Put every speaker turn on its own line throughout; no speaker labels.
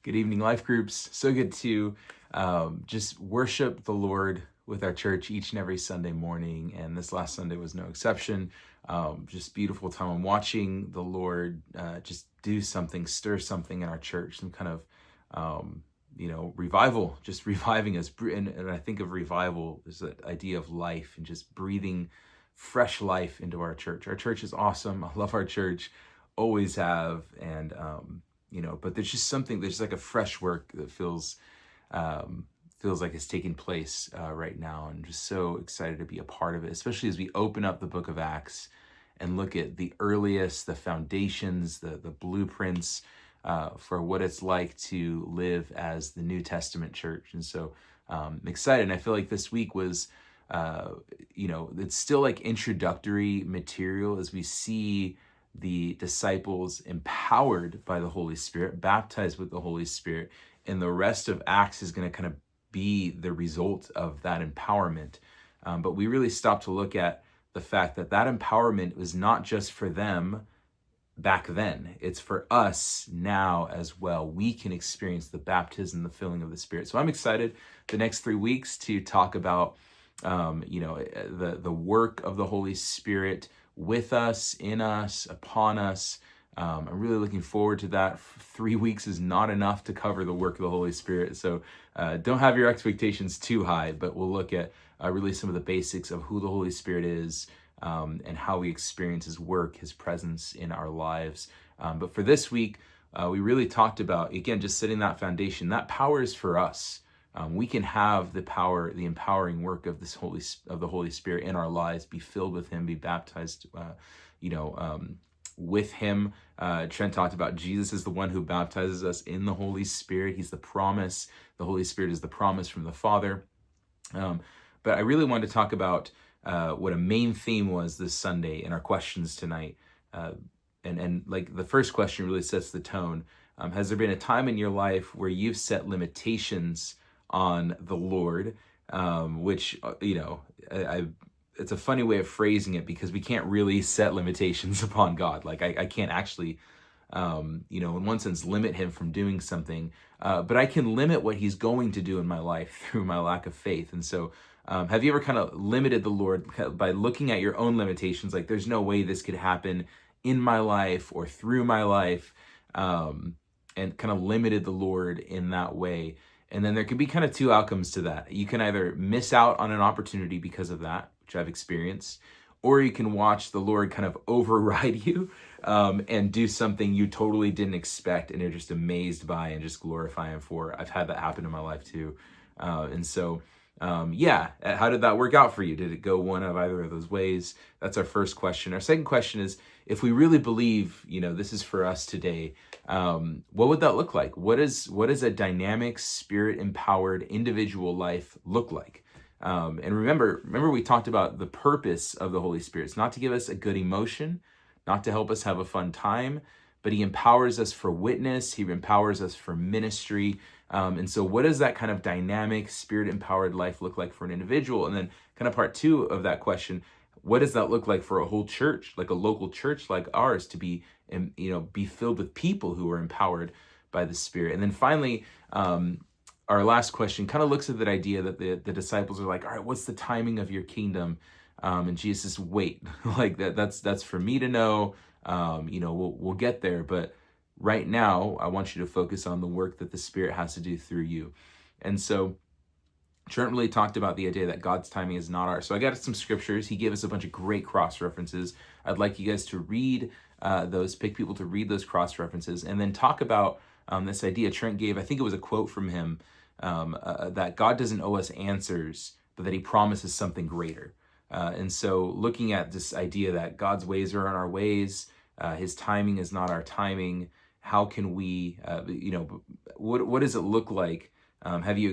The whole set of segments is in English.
Good evening, life groups. So good to just worship the Lord with our church each and every Sunday morning. And this last Sunday was no exception. Just beautiful time. I'm watching the Lord just do something, stir something in our church, some kind of, revival, just reviving us. And I think of revival as the idea of life and just breathing fresh life into our church. Our church is awesome. I love our church, always have. And, but there's just something, there's like a fresh work that feels like it's taking place right now. And just so excited to be a part of it, especially as we open up the book of Acts and look at the earliest, the foundations, the blueprints for what it's like to live as the New Testament church. And so I'm excited. And I feel like this week was, it's still like introductory material as we see the disciples empowered by the Holy Spirit, baptized with the Holy Spirit, and the rest of Acts is going to kind of be the result of that empowerment. But we really stop to look at the fact that that empowerment was not just for them back then, it's for us now as well. We can experience the baptism, the filling of the Spirit. So I'm excited the next 3 weeks to talk about the work of the Holy Spirit with us, in us, upon us. I'm really looking forward to that. 3 weeks is not enough to cover the work of the Holy Spirit. So don't have your expectations too high, but we'll look at really some of the basics of who the Holy Spirit is and how we experience his work, his presence in our lives. But for this week, we really talked about, again, just setting that foundation. That power is for us. We can have the power, the empowering work of the Holy Spirit in our lives, be filled with him, be baptized, with him. Trent talked about Jesus is the one who baptizes us in the Holy Spirit. He's the promise. The Holy Spirit is the promise from the Father. But I really wanted to talk about what a main theme was this Sunday in our questions tonight. And like the first question really sets the tone. Has there been a time in your life where you've set limitations on the Lord, which, it's a funny way of phrasing it because we can't really set limitations upon God. Like I can't actually, in one sense, limit him from doing something, but I can limit what he's going to do in my life through my lack of faith. And so have you ever kind of limited the Lord by looking at your own limitations? Like there's no way this could happen in my life or through my life, and kind of limited the Lord in that way. And then there can be kind of two outcomes to that. You can either miss out on an opportunity because of that, which I've experienced, or you can watch the Lord kind of override you and do something you totally didn't expect and you're just amazed by and just glorify him for. I've had that happen in my life too. How did that work out for you? Did it go one of either of those ways? That's our first question. Our second question is, if we really believe, this is for us today, what would that look like? What is a dynamic, spirit-empowered individual life look like? And remember we talked about the purpose of the Holy Spirit. It's not to give us a good emotion, not to help us have a fun time, but he empowers us for witness. He empowers us for ministry. And so what does that kind of dynamic, spirit-empowered life look like for an individual? And then kind of part two of that question, what does that look like for a whole church, like a local church like ours, to be filled with people who are empowered by the Spirit? And then finally, our last question kind of looks at that idea that the disciples are like, all right, what's the timing of your kingdom? And Jesus says, wait, like that's for me to know. We'll get there, but right now I want you to focus on the work that the Spirit has to do through you. And so Trent really talked about the idea that God's timing is not ours. So I got some scriptures. He gave us a bunch of great cross references. I'd like you guys to read those, pick people to read those cross references, and then talk about this idea Trent gave. I think it was a quote from him, that God doesn't owe us answers, but that he promises something greater. And so looking at this idea that God's ways are on our ways, his timing is not our timing. How can we, what does it look like? How have you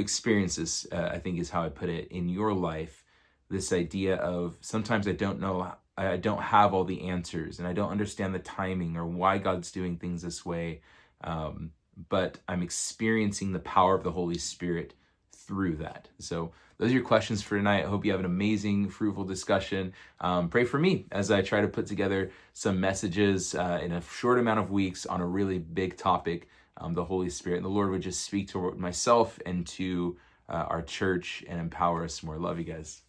experienced this, I think is how I put it, in your life, this idea of sometimes I don't know, I don't have all the answers and I don't understand the timing or why God's doing things this way, but I'm experiencing the power of the Holy Spirit through that. So those are your questions for tonight. I hope you have an amazing, fruitful discussion. Pray for me as I try to put together some messages in a short amount of weeks on a really big topic, the Holy Spirit. And the Lord would just speak to myself and to our church and empower us more. Love you guys.